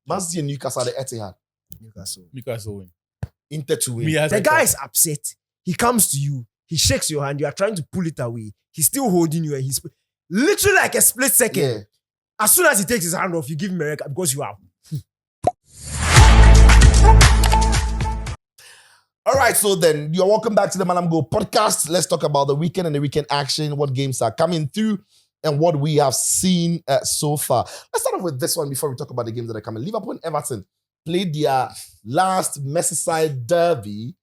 Man City and Newcastle at the Etihad. Newcastle win. Inter to win. The guy is upset. He comes to you. He shakes your hand. You are trying to pull it away. He's still holding you, and he's literally like a split second. Yeah. As soon as he takes his hand off, you give him a red card because you are. All right, so then you're welcome back to the Mallam Go podcast. Let's talk about the weekend and the weekend action, what games are coming through, and what we have seen so far. Let's start off with this one before we talk about the games that are coming. Liverpool and Everton played their last Merseyside derby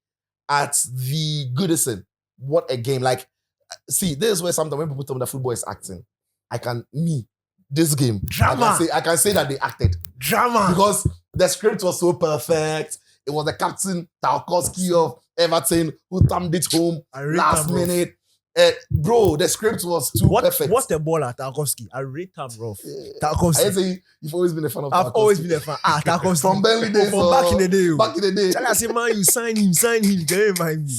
at the Goodison. What a game. Like, see, this is where sometimes when people tell me that football is acting, this game, Drama. I can say that they acted. Drama. Because the script was so perfect. It was the captain, Tarkowski of Everton, who thumbed it home last minute. Bro, the script was too perfect. What's the ball at Tarkowski? I rate him rough. Tarkowski. I say you've always been a fan of Tarkowski. I've always been a fan. Tarkowski. From Burnley days. From back in the day. Back in the day. I say, man, you sign him. Can you remind me?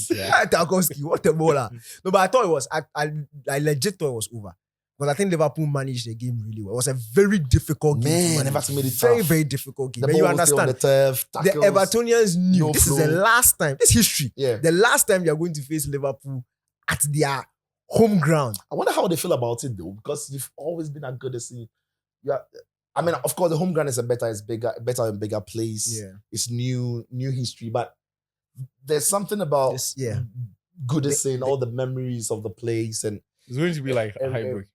Tarkowski, what a baller. No, but I thought it was, I legit thought it was over. Because I think Liverpool managed the game really well. It was a very difficult game. Man, Everton made it very, tough. very difficult game. The And ball you was still on understand, the turf, the tackles, Evertonians knew no this flow. is the last time, this history, Yeah. the last time they are going to face Liverpool at their home ground. I wonder how they feel about it though, because you've always been at Goodison. I mean, of course, the home ground is better and bigger place. Yeah. It's new history, but there's something about Goodison, all the memories of the place, and It's going to be like a hybrid.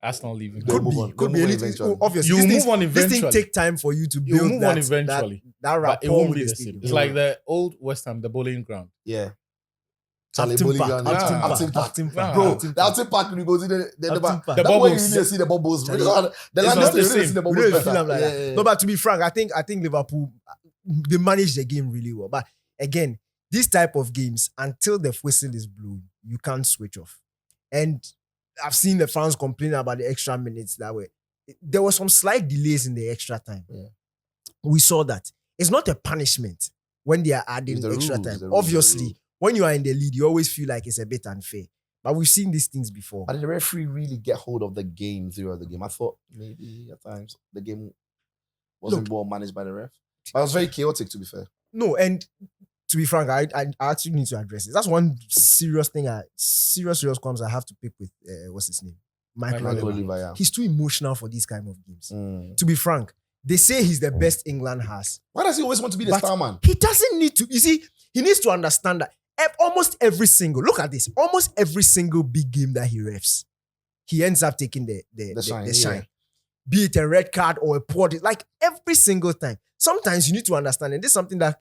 Arsenal leaving. They'll move on. Could They'll be move on anything. eventually. Obviously, You this move on thing eventually. take time for you to You'll build move that, on eventually. that rapport But it won't with be the the stadium. same. It's like the old West Ham, the bowling ground. yeah. Upton Bowling Park, ground, Upton yeah. Park, Upton Park. Upton Park. Bro, Upton the Park. Upton Park, when you go to the Upton Park. that's The where you bubbles. need to see the bubbles. Charlie. The It's land not is the see same. the We bubbles don't feel better. them like that. Yeah. No, but to be frank, I think Liverpool, they managed the game really well. But again, this type of games, until the whistle is blown, you can't switch off. And I've seen the fans complain about the extra minutes that way. There were some slight delays in the extra time. Yeah. We saw that. It's not a punishment when they are adding It's the extra rules, time. the rules, Obviously, the rules. when you are in the lead, you always feel like it's a bit unfair. But we've seen these things before. But did the referee really get hold of the game throughout the game? I thought maybe at times the game wasn't well managed by the ref. But it was very chaotic, to be fair. No, and to be frank, I actually need to address it. That's one serious thing. Serious qualms I have to pick with what's his name, Michael Michael Oliver. Oliver, yeah. He's too emotional for these kind of games. Mm. To be frank, they say he's the best England has. Why does he always want to be the But star man? He doesn't need to. You see, he needs to understand that almost every single big game that he refs, he ends up taking the shine, shine. yeah. Be it a red card or a poor, like every single time. Sometimes you need to understand, and this is something that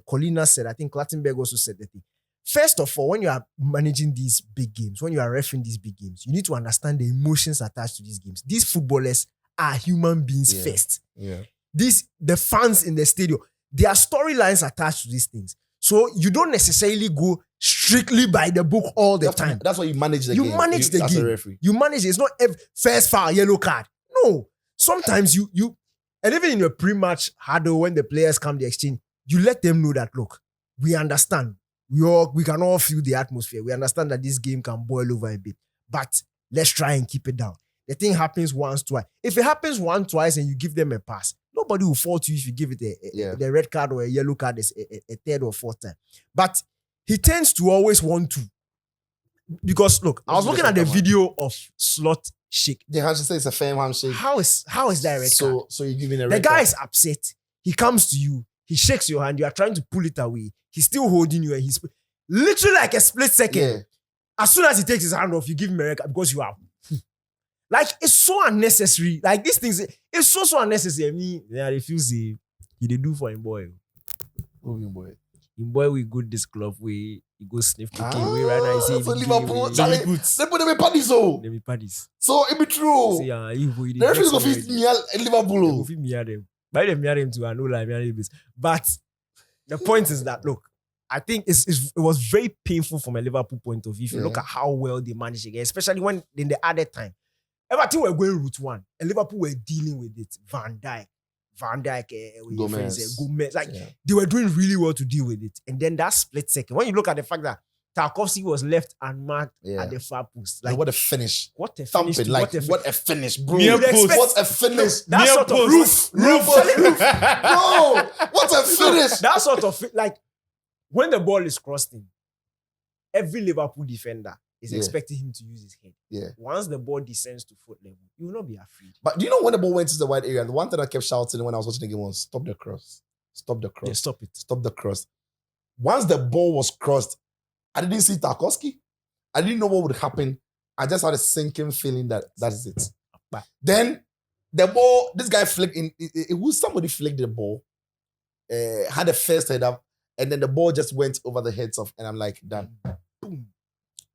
Colina said. I think Clattenburg also said the thing. First of all, when you are managing these big games, when you are reffing these big games, you need to understand the emotions attached to these games. These footballers are human beings first. Yeah. The fans in the stadium, there are storylines attached to these things. So you don't necessarily go strictly by the book all the time. That's why you manage the You game. manage the as game. a referee. You manage it. It's not first foul, yellow card. No. Sometimes you and even in your pre-match huddle, when the players come the exchange, you let them know that, look, we understand. We can all feel the atmosphere. We understand that this game can boil over a bit. But let's try and keep it down. The thing happens once, twice. If it happens once, twice, and you give them a pass, nobody will fault you if you give it the red card or a yellow card a third or fourth time. But he tends to always want to. Because, look, I was looking at the video of Slot shake. The handshake says it's a firm handshake. How is that a red card? So you're giving a The red guy card. is upset. He comes to you. He shakes your hand. You are trying to pull it away. He's still holding you, and he's literally like a split second. Yeah. As soon as he takes his hand off, you give him a red card because you are. Like, it's so unnecessary. Like, these things, it's so unnecessary. I mean, I refuse it. He did do for him boy. Moving boy. Him boy, we go this club, we go sniff cocaine. We right now, you see, So Liverpool, they Charlie, they put them in parties, so. be parties. So it be true. See, The referees go fit me in Liverpool. Go fit me at them. By them, me at them too. I know like me at them. But the point is that, look, I think it was very painful from a Liverpool point of view. If you look at how well they managed again, especially when in the other time, Everton were going route one, and Liverpool were dealing with it. Van Dijk, Gomez. Like, they were doing really well to deal with it. And then that split second, when you look at the fact that Tarkowski was left unmarked at the far post. Like what a finish! What a finish! Thumping, like what a finish, bro! Near post. What a finish! That Near sort of post. Roof, bro! What a finish! That sort of like when the ball is crossed in, every Liverpool defender is expecting him to use his head. Yeah. Once the ball descends to foot level, you will not be afraid. But do you know when the ball went to the wide area? The one thing I kept shouting when I was watching the game was, "Stop the cross! Stop the cross! Yeah, stop it! Stop the cross!" Once the ball was crossed, I didn't see Tarkowski. I didn't know what would happen. I just had a sinking feeling that is it. But then the ball, this guy flicked in. It was somebody flicked the ball, had a first head up, and then the ball just went over the heads of, and I'm like, done. Boom.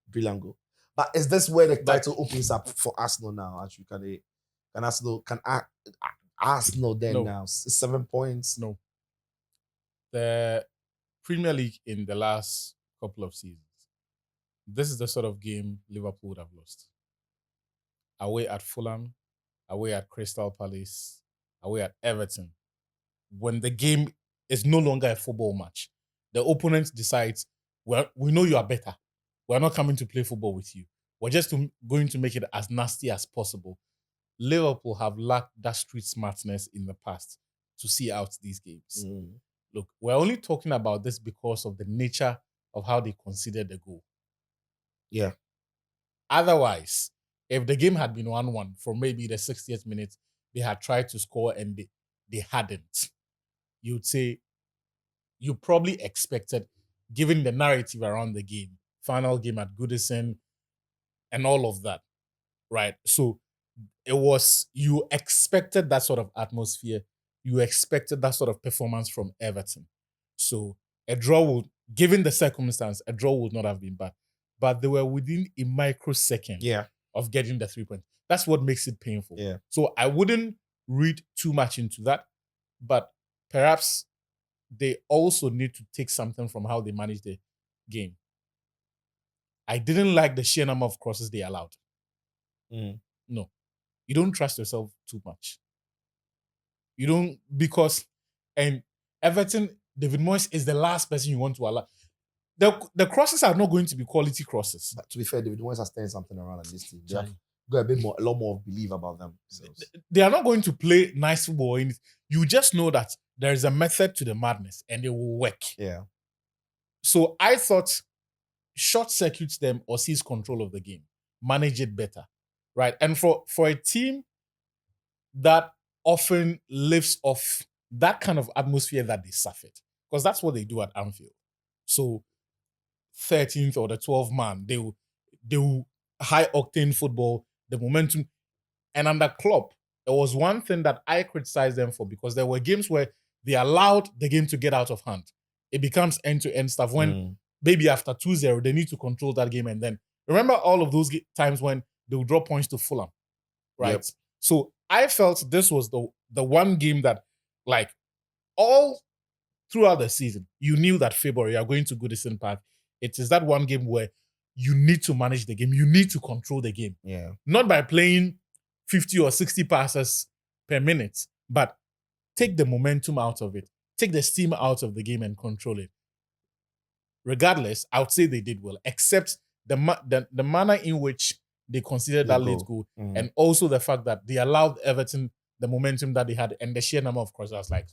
Brilliant goal. But is this where the title opens up for Arsenal now? Actually, can Arsenal then now 7 points? No. The Premier League in the last couple of seasons, this is the sort of game Liverpool would have lost. Away at Fulham, away at Crystal Palace, away at Everton. When the game is no longer a football match, the opponent decides, well, we know you are better. We're not coming to play football with you. We're just going to make it as nasty as possible. Liverpool have lacked that street smartness in the past to see out these games. Look, we're only talking about this because of the nature of how they considered the goal. Yeah. Otherwise, if the game had been 1-1 from maybe the 60th minute, they had tried to score and they hadn't, you'd say you probably expected, given the narrative around the game, final game at Goodison and all of that, right? So it was, you expected that sort of atmosphere. You expected that sort of performance from Everton. So a draw would, given the circumstance, a draw would not have been bad. But they were within a microsecond of getting the 3 points. That's what makes it painful. Yeah. So I wouldn't read too much into that, but perhaps they also need to take something from how they manage the game. I didn't like the sheer number of crosses they allowed. No. You don't trust yourself too much. You don't, because, and Everton, David Moyes is the last person you want to allow. The crosses are not going to be quality crosses. But to be fair, David Moyes has turned something around at this team. They have got a lot more belief about them. They are not going to play nice football. You just know that there is a method to the madness and it will work. Yeah. So I thought short circuits them or seize control of the game. Manage it better. Right? And for a team that often lives off that kind of atmosphere that they suffered, because that's what they do at Anfield. So 13th or the 12th man, they will high octane football, the momentum. And under Klopp, there was one thing that I criticized them for, because there were games where they allowed the game to get out of hand. It becomes end-to-end stuff when maybe after 2-0, they need to control that game. And then remember all of those times when they would draw points to Fulham, right? Yep. So I felt this was the one game that, like, all throughout the season, you knew that February, you are going to Goodison Park. It is that one game where you need to manage the game. You need to control the game. Yeah. Not by playing 50 or 60 passes per minute, but take the momentum out of it. Take the steam out of the game and control it. Regardless, I would say they did well, except the manner in which they considered that late goal, and also the fact that they allowed Everton the momentum that they had and the sheer number of crosses. I was like,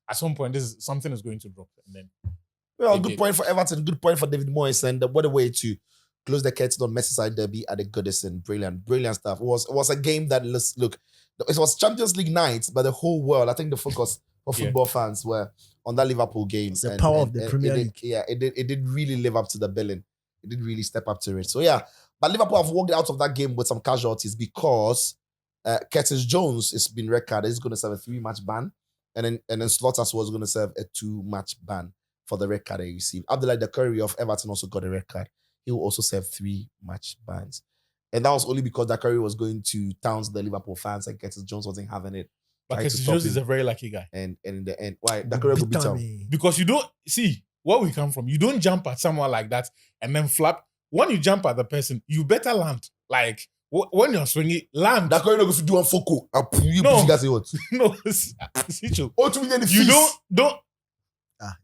at some point, something is going to drop. And then, well, good point for Everton, good point for David Moyes, and what a way to close the curtain on Merseyside derby at the Goodison. Brilliant stuff. It was a game that, look, it was Champions League night, but the whole world, I think the focus for football fans were on that Liverpool game. The power of the Premier League. It did really live up to the billing. It did really step up to it. So yeah, but Liverpool have walked out of that game with some casualties because Curtis Jones has been recorded. He's going to serve a 3-match ban, and then Slotters was going to serve a 2-match ban for the red card he received. Abdullah Dakari of Everton also got a red card. He will also serve 3-match bans. And that was only because Dakari was going to town the Liverpool fans and Curtis Jones wasn't having it. But Curtis Jones is a very lucky guy. And in the end, why? Dakari will beat him. Because you don't, see, where we come from, you don't jump at someone like that and then flap. When you jump at the person, you better land. Like, when you're swinging, land. Dakari not going to do one foco. No, you don't.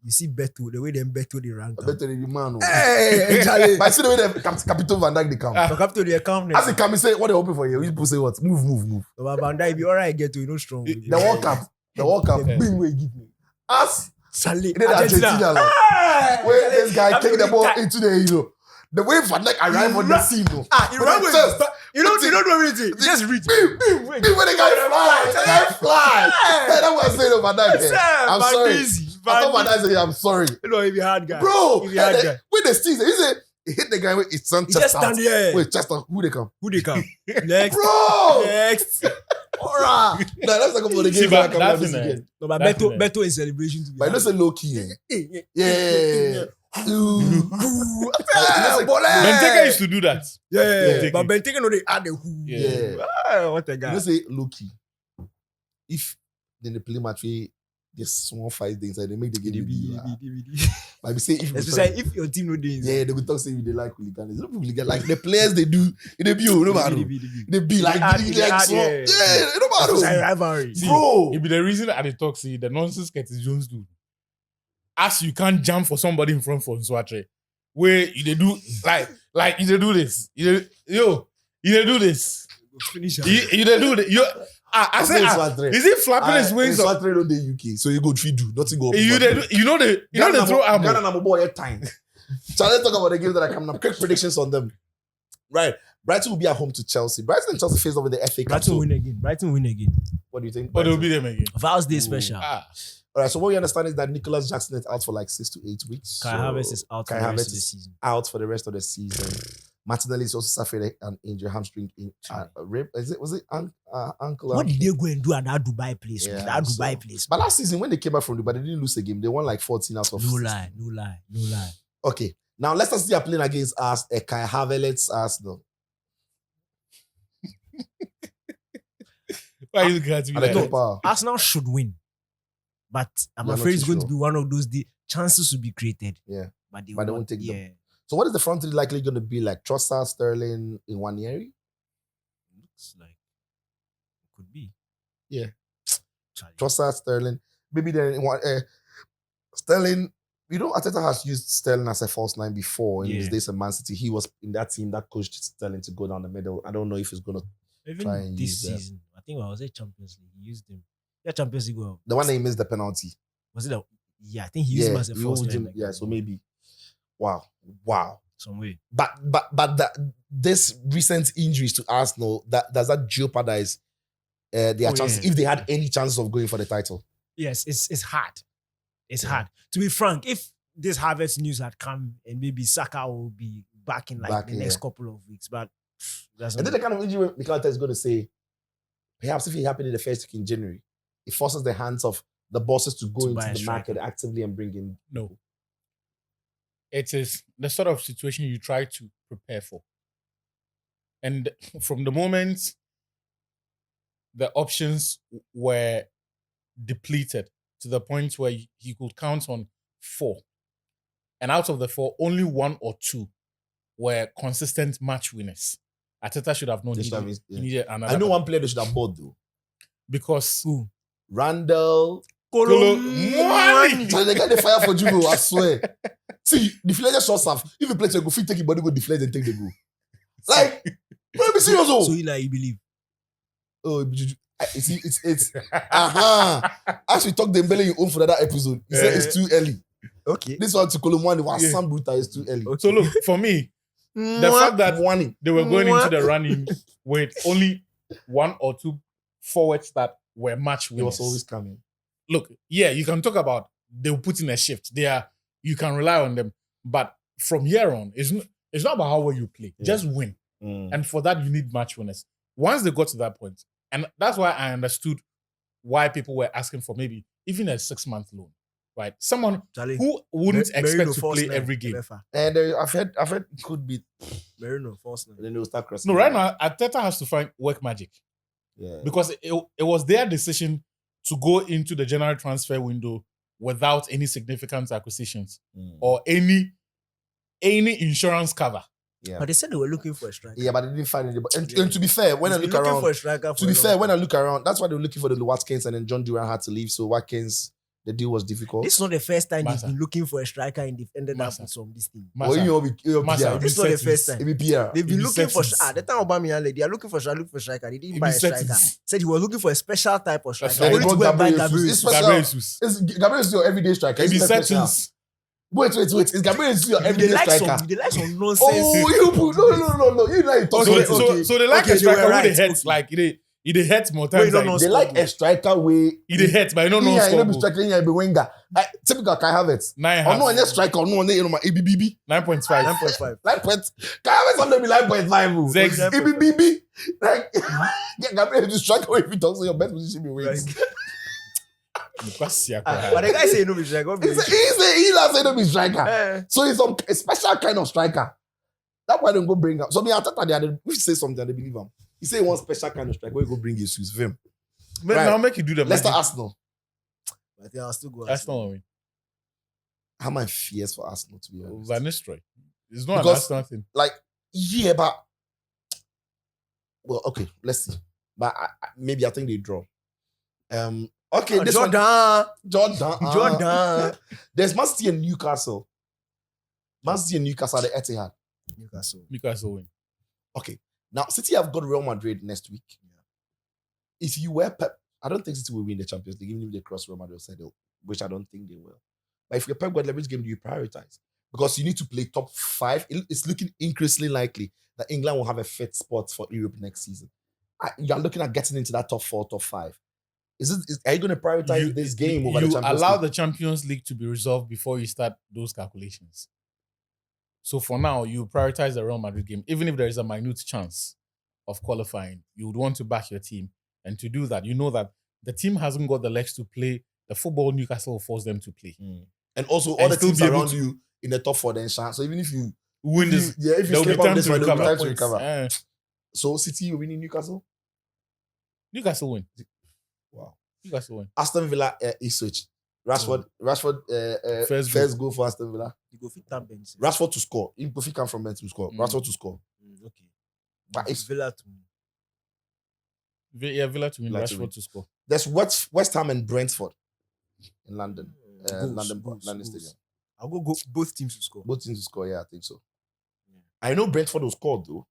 You see Beto, the way them Beto they rank. I bet you the man. Oh. Hey, Charlie. But I see the way them Captain Van Dijk they come. Look up to the account. As they come, he say, what they hoping for you? People say what? Move. But Van Dijk, be alright, get to you know strong. The World Cup. The World Cup. The big way give me. As Charlie. in Argentina, like, where this guy take the ball into the the way Van Dijk arrived on the scene, though. You don't know anything. Just reach. When the guy fly. Hey, that's what I say to Van Dijk. I'm sorry. I thought Van Dijk said, I'm sorry. No, if you hard guy. Bro, if you hard guy. with the season, he said, he hit the guy with his son chest Just out. stand here. Wait, chest out. Who they come? Next. Bro! Next. Alright. No, let's talk about the game. but That that's in again. No, but That's Beto in celebration to be. But I don't say low key. Yeah. Benteke used to do that. Yeah. But Benteke know they add the who. Yeah. What a You guy. don't say low key. If then they play match, there's small fights inside, they make the game. Like we say, Especially if your team no doing. yeah, they will talk say they like hooligans. No hooligan, like the players they do, they be no matter. They be like small. Yeah, no matter. Rivalry. Bro, It be the reason at the talk, see, the nonsense Curtis Jones do. As you can't jump for somebody in front for Swatre. Where you they do like you they do this. You they do this. Finish. You they do this. I said, is he flapping his wings up? Swatre on the UK, so you go three do nothing go. You know they throw arm. Ghana number boy at time. So let's talk about the games that are coming up. Quick predictions on them. Right, Brighton will be at home to Chelsea. Brighton and Chelsea face off in the FA Cup. Brighton win again. What do you think? But they'll be them again. Vows Day special. All right, so what we understand is that Nicholas Jackson is out for like 6 to 8 weeks. Kai Havertz is out for the rest of the season. Out for the rest of the season. Martinelli is also suffering an injury, hamstring rib. Was it ankle? What did they go and do at that Dubai place? Yeah, That Dubai place. But last season when they came back from Dubai, they didn't lose a game. They won like 14 out of 16. No lie. Okay, now Leicester City are playing against us. Kai Havertz Arsenal. Why are you looking at me like that? Arsenal should win. But I'm You're afraid not it's too going to sure. be one of those chances will be created. Yeah. But they won't take them. So what is the front three likely going to be like? Trossard, Sterling in one year? Looks like it could be. Yeah. Charlie. Trossard, Sterling. Maybe then in one, Sterling, Arteta has used Sterling as a false nine before in his days at Man City. He was in that team that coached Sterling to go down the middle. I don't know if he's going to try Even and this use season, I think I was at Champions League. He used him. Yeah, Champions League. Well, the one that he missed the penalty. was it? Yeah, I think he used him as a false nine. So maybe. Wow. Some way. But this recent injuries to Arsenal, does that jeopardize their chances if they had any chances of going for the title? Yes, it's hard. It's hard. To be frank, if this Havertz news had come and maybe Saka will be back in the next couple of weeks, but that's and then the kind of injury Mikel Arteta is going to say, perhaps if it happened in the first week in January, it forces the hands of the bosses to go into the market actively and bring in. No. It is the sort of situation you try to prepare for. And from the moment the options were depleted to the point where he could count on 4. And out of the 4, only 1 or 2 were consistent match winners. Arteta should have known he needed another. I know one player they should have bought though. Because Randall. Money. So they got the fire for Juve, I swear. See, deflated shots have. If you play to go, fit take your body, go deflate and take the goal. Like, bro, be serious. So you believe? Oh, it's As we talk Dembele, you own for that episode. He said it's too early. Okay. This one to Colomwani was some brutal. It's too early. So look, for me, the fact that they were going into the running with only 1 or 2 forwards that were match winners. It was always coming. Look, you can talk about they'll put in a shift. You can rely on them. But from here on, it's not about how well you play. Just win. And for that, you need match winners. Once they got to that point, and that's why I understood why people were asking for maybe even a 6-month loan. Right? Someone who wouldn't expect to play every game. And I've heard it could be Merino, false nine. Then they'll start crossing. No, right now, Arteta has to find work magic. Yeah. Because it was their decision to go into the January transfer window without any significant acquisitions or any insurance cover. Yeah. But they said they were looking for a striker. Yeah, but they didn't find anybody. And to be fair, when I look around, when I look around, that's why they were looking for the Watkins, and then John Duran had to leave. So Watkins The deal was difficult. This is not the first time Massa. they've been looking for a striker and they've ended up Massa. with some this thing. Or you're Massa, PR. This is not the first time. It be PR. They've been It be looking for settings. the time Aubameyang led, they are looking for striker. They didn't It buy be a striker. settings. Said he was looking for a special type of striker. And Only they to brought go and buy Gabriel Gabriel Jesus. Jesus. Gabriel Jesus. Gabriel is your everyday striker. It be It's not special. settings. Wait. Is Gabriel is your They everyday like striker? some nonsense. Oh, you put no. You know you talk So, something. so they like Okay, a they striker were who right. they hurt like he they hurt more times. no, like, no, They like a striker way. he they hurt, but you don't know You know be score. striker, you be winger. Typical Kai Havertz. 9.5. No, any striker, no, my EBBB. 9.5. 9.5. Like point. Kai Havertz on be 9.5. Zex. EBBB. Like Gabriel is striker if you talk so your best position be wings. But the guy say no be striker. He last say no be striker. Eh. So he's a special kind of striker. That's why they go bring up. So me Ateta they if say something they believe him. He say one special kind of striker. Where you go bring Jesus with him. Right. Now make you do the Leicester magic. Arsenal. I think I'll still go. That's not what I mean. How am I fierce for Arsenal to be honest? Van Nistelrooy. It's not Because- an Arsenal thing. Like yeah, but well, okay, let's see. But maybe I think they draw. Okay, this one, Jordan. There's Man City and Newcastle. Man City and Newcastle at the Etihad. Newcastle win. Okay, now City have got Real Madrid next week. If you were Pep, I don't think City will win the Champions League, even if they cross Real Madrid, which I don't think they will. But if you're Pep Guardiola, which game do you prioritize? Because you need to play top 5. It's looking increasingly likely that England will have a fit spot for Europe next season. You're looking at getting into that top 4, top 5. Are you going to prioritize this game over the You Champions allow League? the Champions League to be resolved before you start those calculations. So for now, you prioritize the Real Madrid game. Even if there is a minute chance of qualifying, you would want to back your team. And to do that, you know that the team hasn't got the legs to play the football Newcastle will force them to play. And also, all And the still teams be able around to you in the top 4 then chance. So even if you Win this, if you there'll be slip up time this to one, there'll be recover. time to recover. Eh, So City winning Newcastle? Newcastle win. Wow. Newcastle win. Aston Villa Ipswich. Rashford first goal for Aston Villa. You go fit tap bench. Rashford to score. If he come from bench to score. Rashford to score. Okay. But It's it's Villa to Villa to win. Villa to win. Rashford to score. there's West Ham and Brentford in London. Goals, London goals. Stadium. I'll go both teams to score. Both teams to score, yeah, I think so. I know Brentford will score though.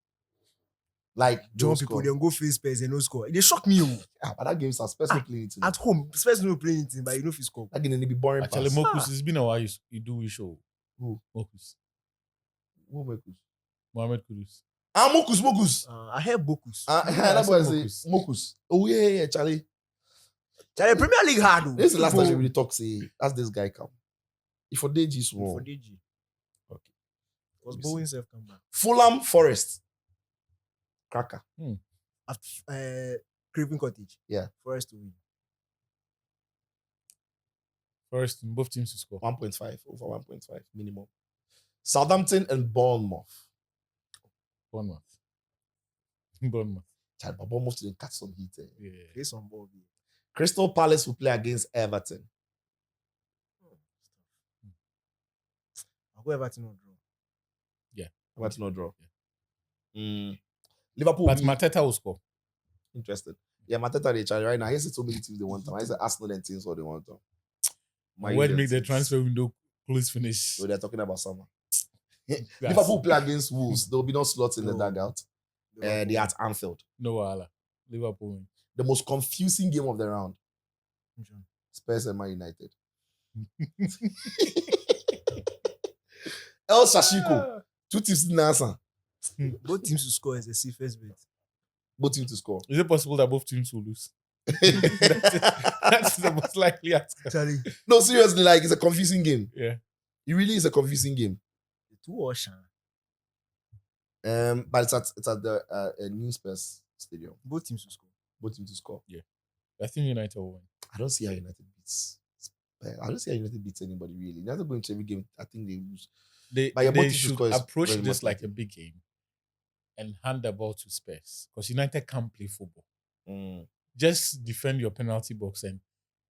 Like John they'll people, score. they go face Spurs and no score. They shock me. Oh. Yeah, but that game's especially playing it. At home, Spurs no playing anything, but you know if you score. That game will be boring. Actually, pass. Mokus, it's been a while you do we show. Who? Mokus. Who Mokus? Mohamed Kudus. Mokus. I heard Bokus. That boy said say Mokus. Oh yeah, Charlie. Charlie, Premier League hard. Oh. This is the last time People- we really talk. Say, as this guy come. If for Deji small. For DG. Okay. Was Bowen self come back? Fulham Forest. Cracker. At Craven Cottage. Yeah. Forest to win. First, both teams to score. 1.5 over 1.5 minimum. Southampton and Bournemouth. Bournemouth. Child, but Bournemouth didn't catch some heat. Yeah. Face on ball. Yeah. Crystal Palace will play against Everton. I'll go Everton or draw. Everton no draw. Liverpool. But will be Mateta will score. interested. Yeah, Mateta they charge right now. Here's so many teams they want them. I said Arsenal and teams what they want them. Where make the transfer window close finish. So they're talking about summer. That's- Liverpool play against Wolves. There will be no slots in the No. dugout. They're at Anfield. No wahala. Liverpool win. The most confusing game of the round. John. Spurs and Man United. El Shashiko. 2 teams in answer. Both teams to score is a safest bet. Both teams to score. Is it possible that both teams will lose? That's the most likely outcome. Charlie, No, seriously, like it's a confusing game. Yeah. It really is a confusing game. the 2 Ocean. But it's at the new Spurs stadium. Both teams to score. Both teams to score. I think United will win. I don't see how United beats. I don't see how United beats anybody really. United going to every game. I think they lose. They But your both teams to should score is approach very this much like a big game and hand the ball to Spurs because United can't play football. Just defend your penalty box, and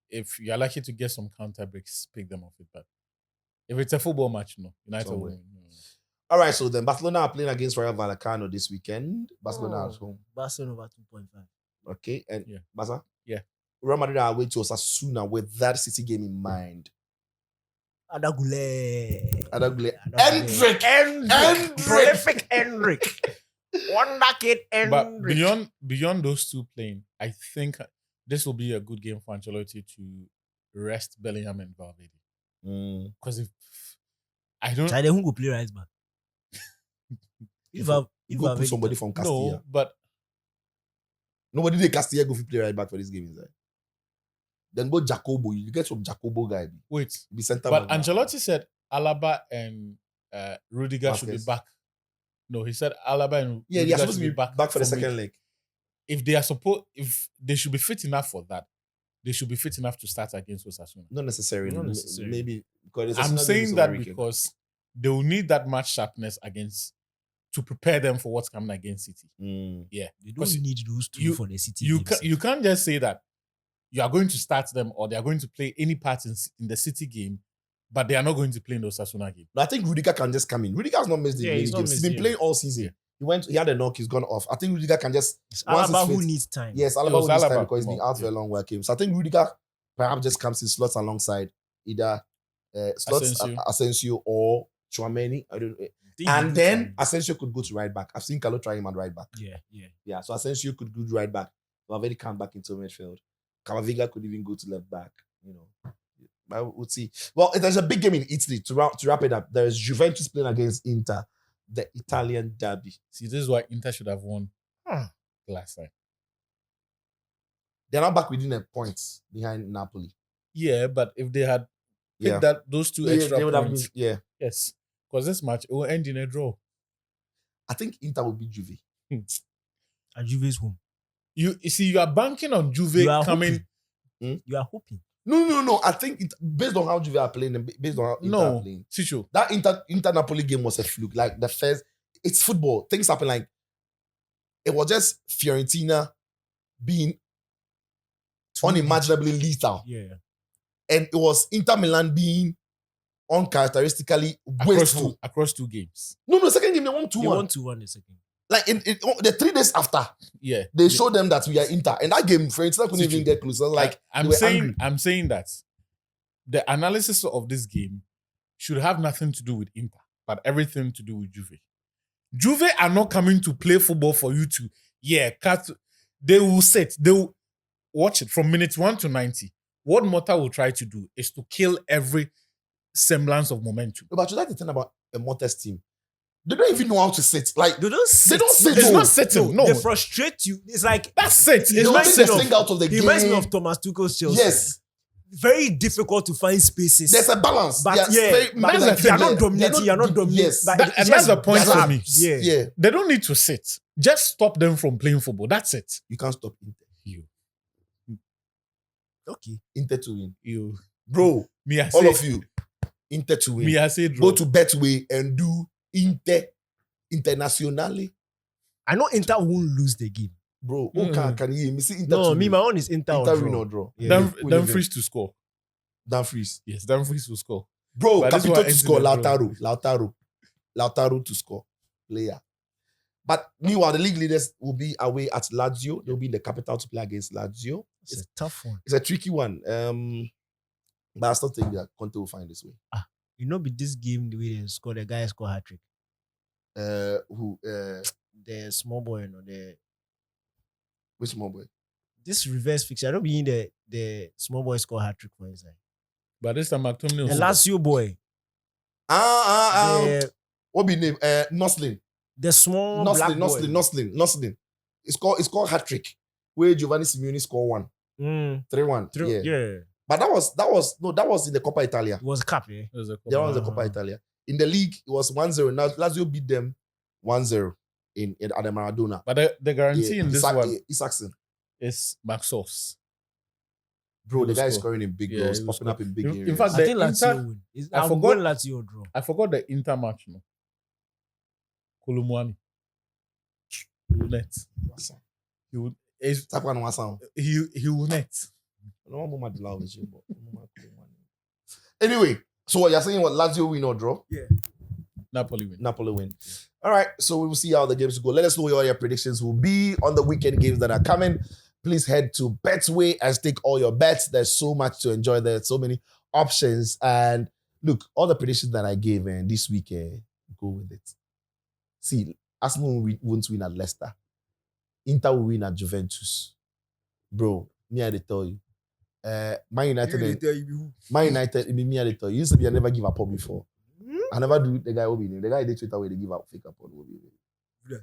if you're lucky to get some counter breaks, pick them off it. But if it's a football match, no, United will Somewhere. win. No. All right, so then Barcelona are playing against Rayo Vallecano this weekend. Barcelona at home. Barcelona over 2.5. Okay, and Yeah. Barca? Yeah. Real Madrid are away to Osasuna with that City game in mind. Adagule. Endrick. Prolific Endrick. Wonder kid But Endrick. beyond those two playing, I think this will be a good game for Ancelotti to rest Bellingham and Valverde. Because if I don't China who go play right back. If Go put somebody from Castilla. know, but Nobody in Castilla go play right back for this game, is that? Then go Jacobo. You get some Jacobo guy. wait. Be center But back. Ancelotti said Alaba and Rudiger should be Vasquez. back. No, he said Alaba and Yeah, Rudiger they're supposed should to be back for the from second week. leg. If they should be fit enough for that, they should be fit enough to start against Osasuna. Not necessarily. Not necessarily. Maybe because I'm Osasuna saying game is that over weekend. because they will need that much sharpness to prepare them for what's coming against City. Yeah. They don't Because need those two you- for the City. You games. you can't just say that you are going to start them or they are going to play any part in the City game, but they are not going to play in the Osasuna game. No, I think Rudiger can just come in. Rudiger's not missed the Yeah, many he's not games. He's missed, been yeah. playing all season. Yeah. He had a knock, he's gone off. I think Rudiger can just It's once Alaba he's who fit- needs time. Yes, It Alaba was will start Alaba because he's been more, out for a long while. So I think Rudiger perhaps just comes in slots alongside either Asensio or Chouameni. I don't know. And then Asensio could go to right back. I've seen Carlo try him at right back. yeah. Yeah, so Asensio could go to right back. Valverde come back into midfield. Camavinga could even go to left back. I would see. Well, there's a big game in Italy to wrap it up. There is Juventus playing against Inter, the Italian derby. See, this is why Inter should have won last time. They're now back within a point behind Napoli. Yeah, but if they had picked Yeah, those two extra they would have been. points, Yeah, yes, because this match it will end in a draw. I think Inter will beat Juve. And Juve's home. You see, you are banking on Juve You are coming. hoping. You are hoping. No. I think based on how Juve are playing and based on how Inter are No, playing, Chicho. that Inter Napoli game was a fluke. Like the first, it's football. Things happen. Like it was just Fiorentina being unimaginably lethal, Yeah. and it was Inter Milan being uncharacteristically wasteful. Across two games. No, second game they won 2-1. They want to win the second. Like in the 3 days after, Yeah, they showed them that we are Inter, and that game Fiorentina couldn't Chicho. even get close. So like I'm they were saying, angry. I'm saying that the analysis of this game should have nothing to do with Inter, but everything to do with Juve. Juve are not coming to play football for you to, cut. They will sit. They will watch it from minute 1 to 90. What Mota will try to do is to kill every semblance of momentum. But you like the thing about a Montes team. They don't even know how to sit. Like They don't sit. don't sit. It's No, not sitting. No, They frustrate you. It's like that's it. they It's don't not take the sitting. thing out of the it game. reminds me of Thomas Tuchel's Chelsea. Yes, Very difficult to find spaces. there's a balance. But Yes, yeah, very- but like, that's you're the not thing. dominating. You're not dominating. Yes. But That- it's and just that's the point for grabs. me. Yeah. Yeah, They don't need to sit. Just stop them from playing football. That's it. you can't stop Inter. Okay. Inter to win, You, bro. me, I All say, of you, Inter to win. me, I say, draw. Go to Betway and do internationally, I know Inter won't lose the game. bro. Mm. Can you see Inter? No, to me, win. my own is Inter, Inter or win draw. or draw. Yeah. Dumfries to score. Dumfries, Yes, Dumfries will score. bro. But this Capito one to ends score. in a draw. Lautaro to score. Player. But meanwhile, the league leaders will be away at Lazio. They'll be in the capital to play against Lazio. It's a tough one. It's a tricky one. But I still think that Conte will find his way. You know, with this game, the way they score, the guy score hat trick. Who? The small boy, you know, Which small boy? this reverse fixture. I don't mean the small boy score hat trick for inside. But this time, McTominay The will Lazio boy, The, what be name? Noslin. the small black boy. Noslin. It's called hat trick. Where Giovanni Simeone scored one. 3-1. Yeah. Yeah. But that was in the Coppa Italia. It was a cap, yeah. There's a That was the Ah. Coppa Italia. In the league, it was 1-0. Now Lazio beat them 1-0 in at the Maradona. But the guarantee in this one Isaacson. is Maxos. Bro, the He will guy is score. scoring in big Yeah, goals, he will popping up in big In areas. fact, I The think Lazio Inter- win. I I'm forgot- going Lazio draw. I forgot the Inter match. No, Kolumwani. He will net. He will. Tap one was sound. He will net. Anyway, so what you're saying, what Lazio win or draw? Napoli win. Napoli win. All right, so we will see how the games go. Let us know what your predictions will be on the weekend games that are coming. please head to Betway and stake all your bets. There's so much to enjoy there. So many options. And look, all the predictions that I gave this week, go with it. See, Arsenal won't win at Leicester. Inter will win at Juventus. Bro, me I dey tell you. Man United, me I dey tell you. You used to be I never give up on before. I never do the guy who be the guy they Twitter where they give up fake up on. Yeah.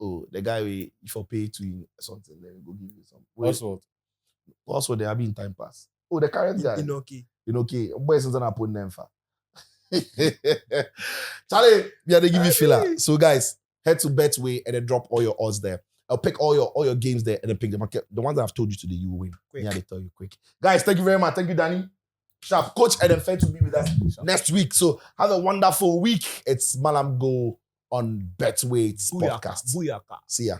Oh, the guy we if you pay to him something, then go give you some. Oswald. Also, they have been time pass. Oh, the current guy. Okay. Boys is not putting them for. Charlie, we are they give you filler. So guys, head to Betway and then drop all your odds there. I'll pick all your games there and then pick the market. The ones that I've told you today, you will win. Quick. Yeah, they tell you quick. Guys, thank you very much. Thank you, Danny. Sharp. Coach Eden Fair to be with us next week. So have a wonderful week. It's Mallam Go on Betway podcast. Booyaka. See ya.